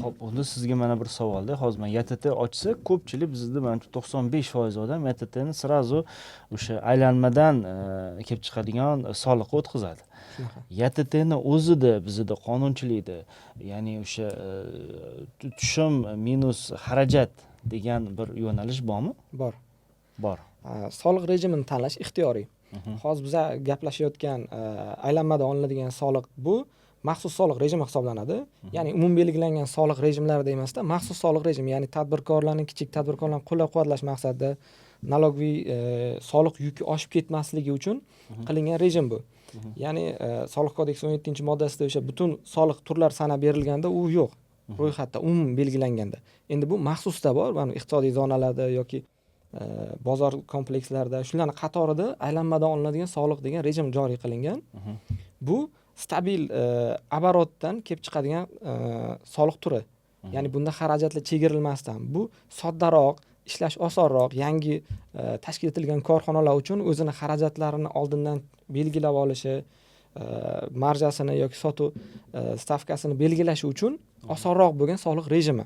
Xo'p, unda sizga mana bir savolda, hozir men YTT ochsa, ko'pchilik bizda menimcha 95% odam YTTni srazu o'sha aylanmadan kelib chiqadigan soliqqa o'tkazadi. Shunaqa. YTTni o'zida bizda qonunchilikda, ya'ni o'sha tushum minus xarajat degan bir yo'nalish bormi? Bor. Bor. Soliq rejimini tanlash ixtiyoriy. Hozir biz gaplashayotgan aylanmadan olinadigan soliq bu maxsus soliq rejimi hisoblanadi. Ya'ni umumiy belgilangan soliq rejimlarida emasda, maxsus soliq rejimi, ya'ni tadbirkorlarning, kichik tadbirkorlarni qo'llab-quvvatlash maqsadida налоговый soliq yuki oshib ketmasligi uchun qilingan rejim bu. Ya'ni soliq kodeksi 17-moddasida o'sha butun soliq turlari sanab berilganda u yo'q. Ro'yxatda umumiy belgilanganda. Endi bu maxsusda bor, mana iqtisodiy zonalarda yoki bozor komplekslarida, shularning qatorida aylanmadan olinadigan soliq degan rejim joriy qilingan. Bu stabil оборотdan kelib chiqadigan soliq turi. Ya'ni bunda xarajatlar chegarilmasdan, bu soddaroq, ishlash osonroq, yangi tashkil etilgan korxonalar uchun o'zini xarajatlarini oldindan belgilab olishi, marjasini yoki sotuv stavkasini belgilashi uchun osonroq bo'lgan soliq rejimi.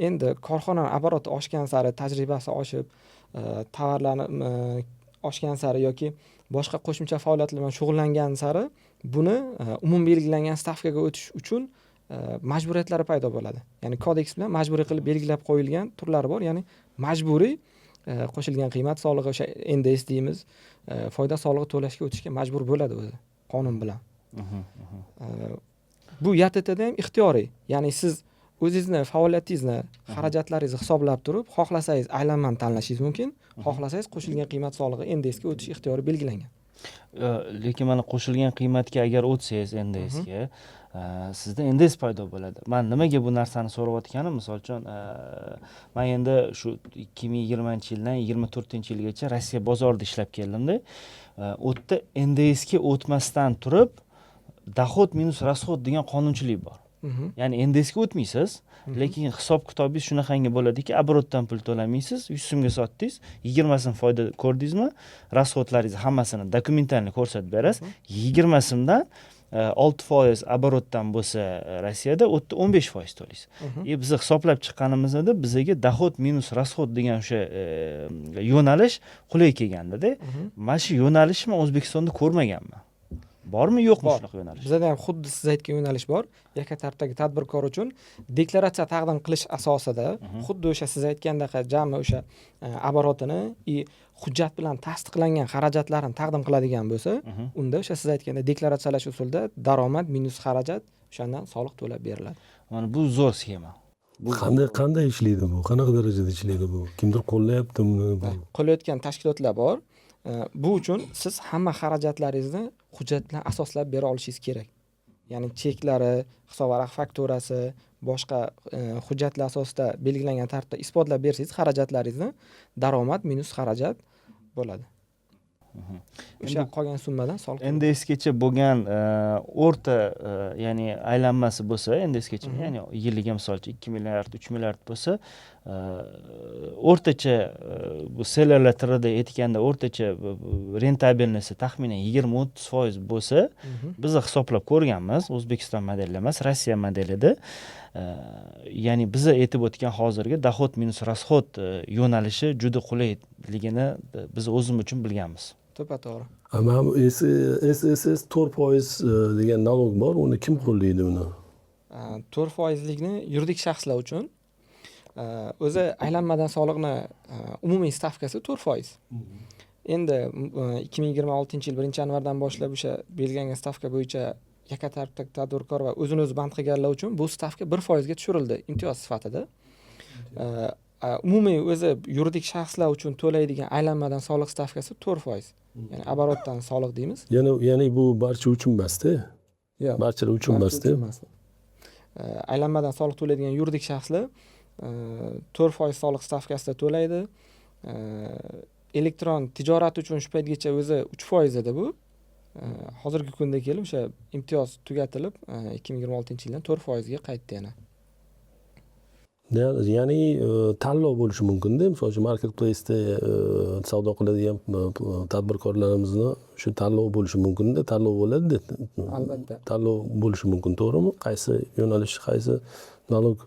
Endi korxonaning oboroti oshgan sari, tajribasi oshib, tovarlarni oshgan sari yoki boshqa qo'shimcha faoliyatlar bilan shug'ullangan sari buni umumiy belgilangan stavkaga o'tish uchun majburiyatlari paydo bo'ladi. Ya'ni kodeks bilan majburiy qilib belgilab qo'yilgan turlari bor. Ya'ni majburiy qo'shilgan qiymat solig'i, o'sha NDS deymiz, foyda solig'i to'lashga o'tishga majbur bo'ladi o'zi qonun bilan. Bu YTTda ham ixtiyoriy. Ya'ni siz o'zingizni faoliyatingizni, xarajatlaringizni hisoblab turib, xohlasangiz aylanmani tanlashingiz mumkin, xohlasangiz qo'shilgan qiymat solig'i NDSga o'tish ixtiyori belgilangan. Lekin mana qo'shilgan qiymatga agar o'tsangiz NDSga, sizda NDS paydo bo'ladi. Men nimaga bu narsani so'rayotganim, misol uchun, men endi shu 2020-yildan 24-yilgacha Rossiya bozorida ishlab keldimda, u yerda NDSga o'tmasdan turib, dohod minus rasxod degan qonunchilik bor. Ya'ni NDSga o'tmaysiz, lekin hisob-kitobingiz shunaqangi bo'ladiki, оборотdan pul to'lamaysiz, 100 so'mga sotdingiz, 20 so'm foyda ko'rdingizmi? Rasxodlaringizni hammasini dokumentalni ko'rsatib berasiz. 20 so'mdan 6% оборотdan bo'lsa Rossiyada, u yerda 15% to'laysiz. Biz hisoblab chiqqanimizda bizga dohod minus rasxod degan o'sha yo'nalish qulay kelganda-da. Mana shu yo'nalishni O'zbekistonda ko'rmaganman. Bormi, yo'qmi shunaqa yo'nalish? Bizda ham xuddi siz aytgan yo'nalish bor. Yakka tartibdagi tadbirkor uchun deklaratsiya taqdim qilish asosida xuddi o'sha siz aytgandaqa jami o'sha оборотini hujjat bilan tasdiqlangan xarajatlarni taqdim qiladigan bo'lsa, unda o'sha siz aytganda deklaratsiyalash usulida daromad minus xarajat, o'shandan soliq to'lab beriladi. Mana bu zo'r sxema. Qanday ishlaydi bu? Qanaqa darajada ishlaydi bu? Kimdir qo'llayaptimi? Qo'llayotgan tashkilotlar bor. Bu uchun siz hamma xarajatlaringizni hujjat bilan asoslab bera olishingiz kerak. Ya'ni cheklari, hisobvaraq fakturasi, boshqa hujjatlar asosida belgilangan tartibda isbotlab bersangiz xarajatlaringizni, daromad minus xarajat bo'ladi. O'sha qolgan summadan soliq. NDSgacha bo'lgan o'rta, ya'ni aylanmasi bo'lsa, NDSgacha, ya'ni yiliga masalan 2 milliard, 3 milliard bo'lsa, o'rtacha bu sellerlar tirida aytganda o'rtacha rentabelnesi taxminan 20-30% bo'lsa, biz hisoblab ko'rganmiz, O'zbekiston modeli emas, Rossiya modelida. Ya'ni biz aytib o'tgan hozirgi dohod minus rasxod yo'nalishi juda qulayligini biz o'zimiz uchun bilganmiz. To'g'ri. Ama SSS 4% degan nalog bor, uni kim qo'llaydi uni? 4%likni yuridik shaxslar uchun o'zi aylanmadan soliqni umumiy stavkasi 4%. Endi 2026-yil 1-yanvardan boshlab o'sha belgilangan stavka bo'yicha yakka tartibdagi tadbirkor va o'zini o'zi band qilganlar uchun bu stavka 1% ga tushirildi imtiyoz sifatida. Umumiy o'zi yuridik shaxslar uchun to'laydigan aylanmadan soliq stavkasi 4%. Ya'ni оборотdan soliq deymiz. Ya'ni bu barcha uchun emas-da. Yo'q. Barchalar uchun emas-da. Aylanmadan soliq to'laydigan yuridik shaxslar 4% soliq stavkasida to'laydi. Elektron tijorat uchun shu paytgacha o'zi 3% edi bu. Hozirgi kunda kelib o'sha imtiyoz tugatilib 2026-yildan 4% ga qaytdi yana. Ya'ni tanlov bo'lishi mumkin-da. Masalan, marketplace'da savdo qiladigan tadbirkorlarimizni shu tanlov bo'lishi mumkin-da, tanlov bo'ladi-da. Albatta. Tanlov bo'lishi mumkin, to'g'rimi? Qaysi yo'nalish, qaysi nalog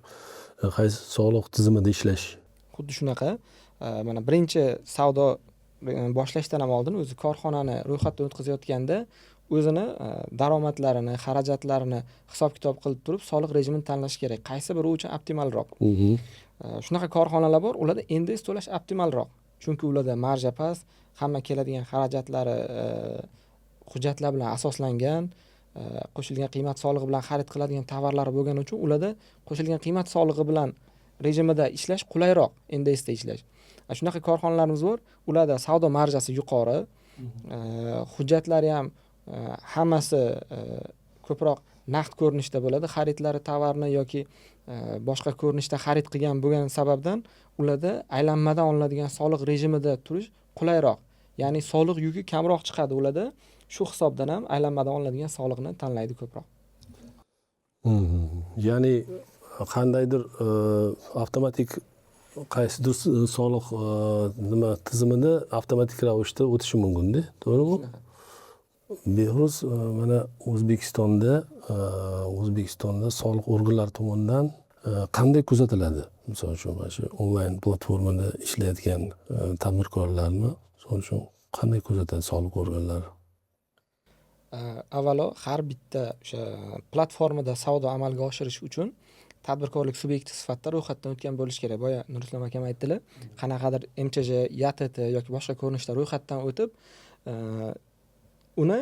qaysi soliq tizimida ishlash. Xuddi shunaqa. Mana birinchi savdo boshlashdan ham oldin o'zi korxonani ro'yxatdan o'tkazayotganda o'zini daromadlarini, xarajatlarini hisob-kitob qilib turib, soliq rejimini tanlash kerak. Qaysi biri uchun optimalroq? Shunaqa korxonalar bor, ularda NDS to'lash optimalroq. Chunki ularda marja past, hamma keladigan xarajatlari hujjatlar bilan asoslangan, qo'shilgan qiymat solig'i bilan xarid qiladigan tovarlari bo'lgani uchun ularda qo'shilgan qiymat solig'i bilan rejimida ishlash qulayroq, NDSda ishlash. Shunaqa korxonalarimiz bor, ularda savdo marjasi yuqori, hujjatlari ham hammasi ko'proq naqd ko'rinishda bo'ladi. Xaridlari tovarni yoki boshqa ko'rinishda xarid qilgan bo'lgan sababdan ularda aylanmadan olinadigan soliq rejimida turish qulayroq. Ya'ni soliq yuki kamroq chiqadi ularda. Shu hisobdan ham aylanmadan olinadigan soliqni tanlaydi ko'proq. Ya'ni qandaydir avtomatik qaysidir soliq nima tizimida avtomatik ravishda o'tishi mumkin-da, to'g'rimi? Behruz mana O'zbekistonda soliq organlari tomonidan qanday kuzatiladi? Misol uchun mana shu onlayn platformada ishlayotgan tadbirkorlarni misol uchun qanday kuzatadi soliq organlari? Avvalo har bitta o'sha platformada savdo amalga oshirish uchun tadbirkorlik subyekti sifatida ro'yxatdan o'tgan bo'lish kerak. Boya Nurislom akam aytdilar, qanaqadir MCJ, YATT yoki boshqa ko'rinishda ro'yxatdan o'tib, uni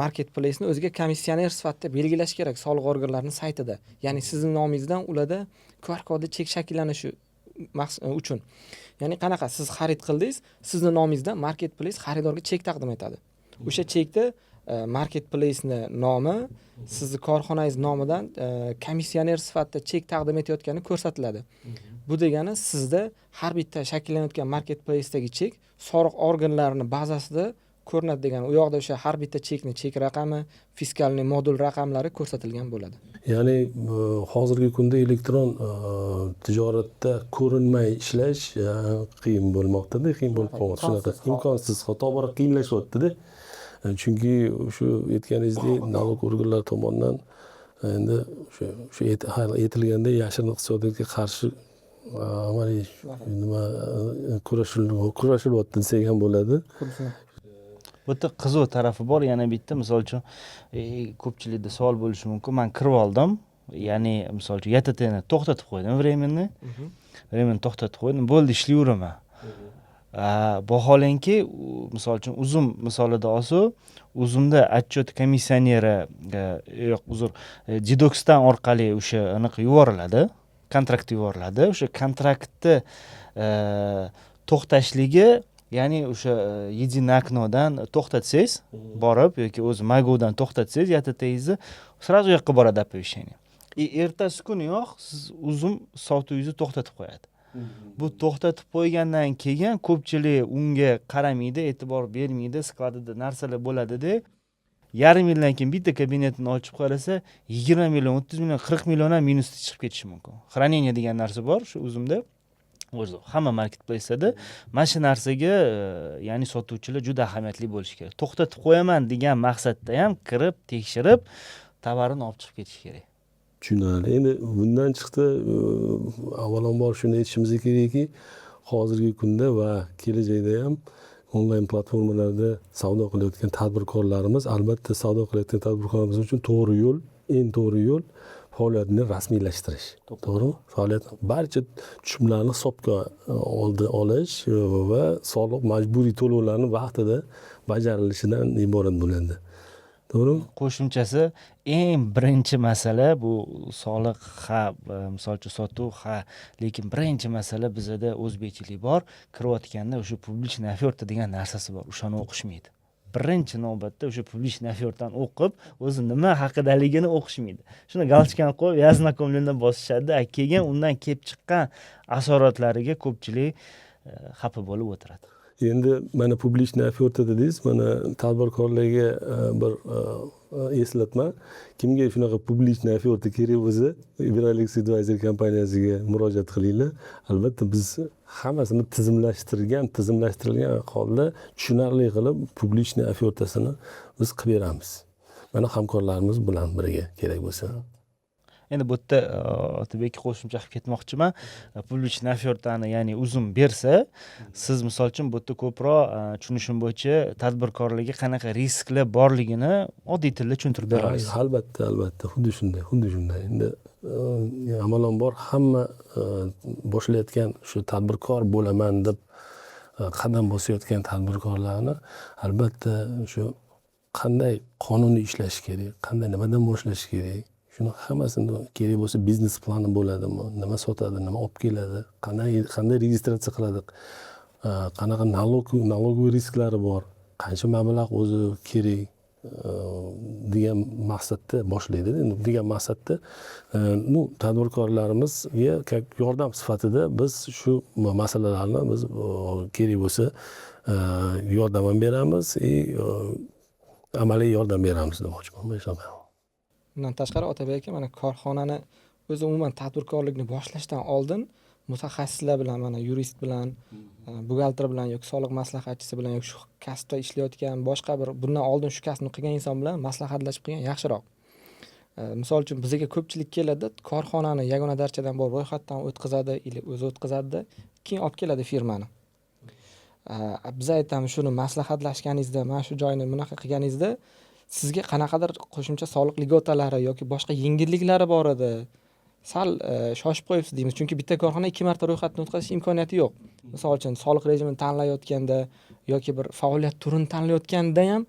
marketplace'ni o'ziga komissioner sifatida belgilash kerak soliq organlarining saytida. Ya'ni sizning nomingizdan ularda QR kodli chek shakllanishi uchun. Ya'ni qanaqa siz xarid qildingiz, sizning nomingizdan marketplace xaridorga chek taqdim etadi. O'sha chekda marketplace'ni nomi, sizni korxonangiz nomidan komissioner sifatida chek taqdim etayotgani ko'rsatiladi. Bu degani sizda har bitta shakllanayotgan marketplace'dagi chek soliq organlarining bazasida ko'rinadi degani. U yoqda o'sha har bitta chekni chek raqami, fiskalniy modul raqamlari ko'rsatilgan bo'ladi. Ya'ni hozirgi kunda elektron tijoratda ko'rinmay ishlash qiyin bo'lmoqda-da, qiyin bo'lib qolmoqda. Shunaqa imkonsiz, tobora qiyinlashyapti-da. Chunki shu aytganingizdek налог organlari tomonidan endi shu aytilganda yashirin iqtisodiyotga qarshi amaliy nima kurashilyapti desak ham bo'ladi. Bu yerda qiziq tarafi bor, yana bitta misol uchun ko'pchilikda savol bo'lishi mumkin. Men kirib oldim, ya'ni misol uchun YTTni to'xtatib qo'ydim, временni to'xtatib qo'ydim, bo'ldi ishlayveraman. Vaholanki, misol uchun uzum misolida olsa, uzumda отчет komissiyoneri yo'q, uzr, Jidox'dan orqali o'sha aniq yuboriladi, kontrakt yuboriladi. O'sha kontraktni to'xtashligi, ya'ni o'sha Единокноdan to'xtatsangiz, borib yoki o'z Magodan to'xtatsangiz, YTTingizni sразу u yoqqa boradi оповещение. Ertasi kuniyoq siz uzum sotuvni to'xtatib qo'yadi. Bu to'xtatib qo'ygandan keyin ko'pchilik unga qaramaydi, e'tibor bermaydi, skladida narsalar bo'ladi-da. Yarim yildan keyin bitta kabinetni ochib qarasa, 20 million, 30 million, 40 million ham minusda chiqib ketishi mumkin. Хранение degan narsa bor shu uzumda. O'zi hamma marketplace'da mana shu narsaga, ya'ni sotuvchilar juda ahamiyatli bo'lishi kerak. To'xtatib qo'yaman degan maqsadda ham kirib, tekshirib, tovarni olib chiqib ketish kerak. Tushunarli. Endi bundan chiqdi, avvalambor shuni aytishimiz kerakki, hozirgi kunda va kelajakda ham onlayn platformalarda savdo qilayotgan tadbirkorlarimiz, albatta savdo qilayotgan tadbirkorlarimiz uchun to'g'ri yo'l, eng to'g'ri yo'l faoliyatini rasmiylashtirish. To'g'rimi? Faoliyat barcha tushumlarni hisobga olish va soliq majburiy to'lovlarni vaqtida bajarilishidan iborat bo'ladi. To'g'rimi? Qo'shimchasi, eng birinchi masala bu soliq misol uchun sotuv lekin birinchi masala bizda o'zbekchilik bor. Kirayotganda o'sha publichniy offerta degan narsasi bor. O'shani o'qishmaydi. Birinchi navbatda o'sha publichniy offertani o'qib, o'zi nima haqidaligini o'qishmaydi. Shuni galchkani qo'yib, "Я знакомленияdan bosishadi, keyin undan kelib chiqqan asoratlariga ko'pchilik xafa bo'lib o'tiradi. Endi mana publichniy offerta dedingiz, mana tadbirkorlarga bir eslatma. Kimga shunaqa publichniy offerta kerak bo'lsa, Iberalex Advisor kompaniyasiga murojaat qilinglar. Albatta biz hammasini tizimlashtirilgan holda tushunarli qilib publichniy offertasini biz qilib beramiz. Mana hamkorlarimiz bilan birga kerak bo'lsa. Endi bu yerda Otabekka qo'shimcha qilib ketmoqchiman. Publich nafyortani, ya'ni uzum bersa, siz misol uchun bu yerda ko'proq tushunishim bo'yicha tadbirkorlarga qanaqa risklar borligini oddiy tilda tushuntirib berasiz. Albatta, xuddi shunday. Endi avvalambor hamma boshlayotgan shu tadbirkor bo'laman deb qadam bosayotgan tadbirkorlarni albatta shu qanday qonuniy ishlash kerak, qanday nimadan boshlash kerak, shuni hammasini kerak bo'lsa biznes plani bo'ladimi, nima sotadi, nima olib keladi, qanday registratsiya qiladi, qanaqa налоговый risklari bor, qancha mablag' o'zi kerak degan maqsadda boshlaydi. Degan maqsadda tadbirkorlarimizga yordam sifatida biz shu masalalarni biz kerak bo'lsa yordam ham beramiz, amaliy yordam beramiz demoqchiman. Bundan tashqari Otabek aka, mana korxonani o'zi umuman tadbirkorlikni boshlashdan oldin mutaxassislar bilan, mana yurist bilan, buxgalter bilan yoki soliq maslahatchisi bilan yoki shu kasbda ishlayotgan boshqa bir bundan oldin shu kasbni qilgan inson bilan maslahatlashib qilgan yaxshiroq. Misol uchun bizga ko'pchilik keladi, korxonani yagona darchadan borib ro'yxatdan o'tkazadi, o'zi o'tkazadi, keyin olib keladi firmani. Biz aytamiz, shuni maslahatlashganingizda, mana shu joyni bunaqa qilganingizda sizga qanaqadir qo'shimcha soliq lyotalari yoki boshqa yengilliklari bor edi. Sal shoshib qo'yibsiz deymiz, chunki bitta korxona 2 marta ro'yxatdan o'tkazish imkoniyati yo'q. Misol uchun soliq rejimini tanlayotganda yoki bir faoliyat turini tanlayotganda ham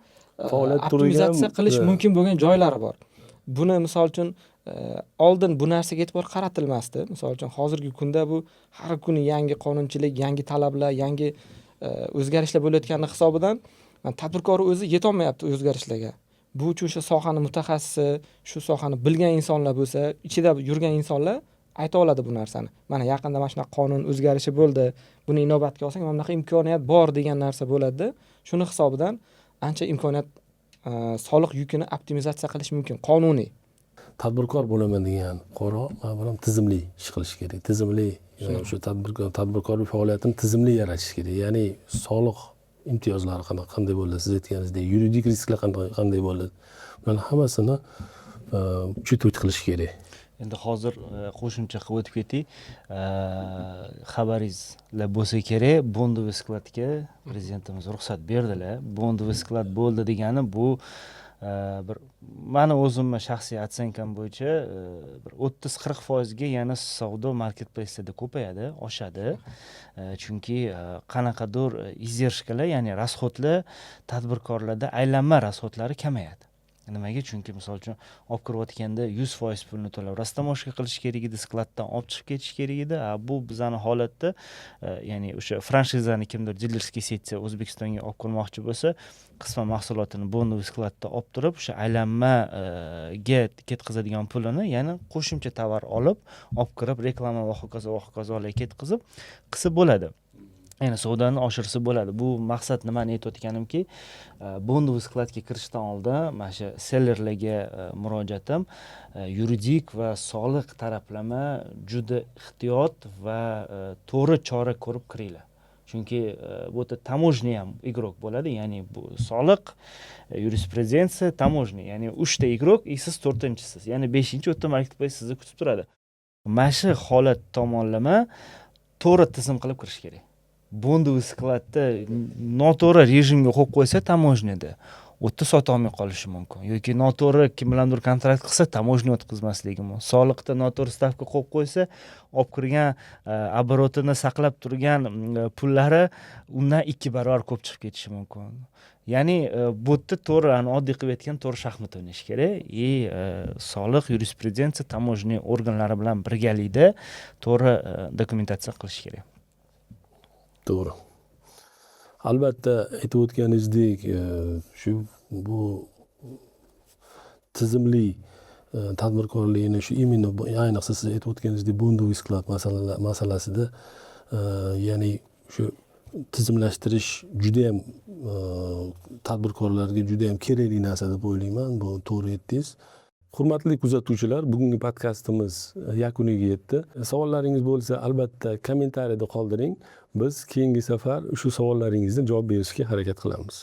optimizatsiya qilish mumkin bo'lgan joylari bor. Buni misol uchun oldin bu narsaga e'tibor qaratilmasdi. Misol uchun hozirgi kunda bu har kuni yangi qonunchilik, yangi talablar, yangi o'zgarishlar bo'layotgani hisobidan tadbirkor o'zi yetolmayapti o'zgarishlarga. Bu uchun shu sohani mutaxassisi, shu sohani bilgan insonlar bo'lsa, ichida yurgan insonlar ayta oladi bu narsani. Mana yaqinda mana shunaqa qonun o'zgarishi bo'ldi, buni inobatga olsang mana bunaqa imkoniyat bor degan narsa bo'ladi. Shuni hisobidan ancha imkoniyat soliq yukini optimizatsiya qilish mumkin, qonuniy. Tadbirkor bo'laman degan fuqaro avvalo tizimli ish qilish kerak. Tizimli shu tadbirkorlik faoliyatini tizimli yaratish kerak. Ya'ni soliq imtiyozlari qanday bo'ladi, siz aytganingizdek yuridik risklar qanday bo'ladi, bularni hammasini uchut qilish kerak. Endi hozir qo'shimcha qilib o'tib ketdik. Xabaringizlar bo'lsa kerak, bondoviy skladga prezidentimiz ruxsat berdilar. Bondoviy sklad bo'ldi degani bu bir meni o'zimni shaxsiy otsenkam bo'yicha bir 30-40% ga yana savdo marketplace'da ko'payadi, oshadi. Chunki qanaqadir izdержкалар, ya'ni rasxodlar tadbirkorlarda aylanma rasxodlari kamayadi. Nimaga? Chunki misol uchun olib kirayotganda 100% pulni to'lab rastamoshka qilish kerak edi, skladdan olib chiqib ketish kerak edi. Bu bizani holatda, ya'ni o'sha franshizani kimdir dilerskiy setga O'zbekistonga olib kelmoqchi bo'lsa, qisman mahsulotini bondoviy skladda olib turib, o'sha aylanmaga ketkazadigan pulini, ya'ni qo'shimcha tovar olib kirib, reklama va hokazolarga ketkazib qilsa bo'ladi. Ya'ni savdoni oshirsa bo'ladi. Bu maqsad nimani aytayotganimki, bondoviy skladga kirishdan oldin mana shu sellerlarga murojaatim, yuridik va soliq taraflama juda ehtiyot va to'g'ri chora ko'rib kiringlar. Chunki bu yerda tamojniy ham igrok bo'ladi, ya'ni bu soliq, yurisprudensiya, tamojniy, ya'ni 3 ta igrok, siz 4-chisiz, ya'ni 5-chi o'tda marketplace sizni kutib turadi. Mana shu holat tomonlama to'g'ri tizim qilib kirish kerak. Bondoviy skladda noto'g'ri rejimga qo'yib qo'ysa tamojniyada o'tda sota olmay qolishi mumkin. Yoki noto'g'ri kim bilandir kontrakt qilsa tamojniy o'tkazmasligi mumkin. Soliqda noto'g'ri stavka qo'yib qo'ysa, olib kirgan оборотini saqlab turgan pullari undan 2 barobar ko'p chiqib ketishi mumkin. Ya'ni bu yerda to'g'ri, oddiy qilib aytgan to'g'ri shaxmat o'ynash kerak. Soliq, yurisprudensiya, tamojniy organlari bilan birgalikda to'g'ri dokumentatsiya qilish kerak. To'g'ri. Albatta aytib o'tganingizdek, shu bu tizimli tadbirkorlikni shu imенно ayniqsa siz aytib o'tganingizdek bondoviy sklad masalasida, ya'ni shu tizimlashtirish juda ham tadbirkorlarga juda ham kerakli narsa deb o'ylayman. Bu to'g'ri aytdingiz. Hurmatli kuzatuvchilar, bugungi podkastimiz yakuniga yetdi. Savollaringiz bo'lsa, albatta kommentariyada qoldiring. Biz keyingi safar shu savollaringizga javob berishga harakat qilamiz.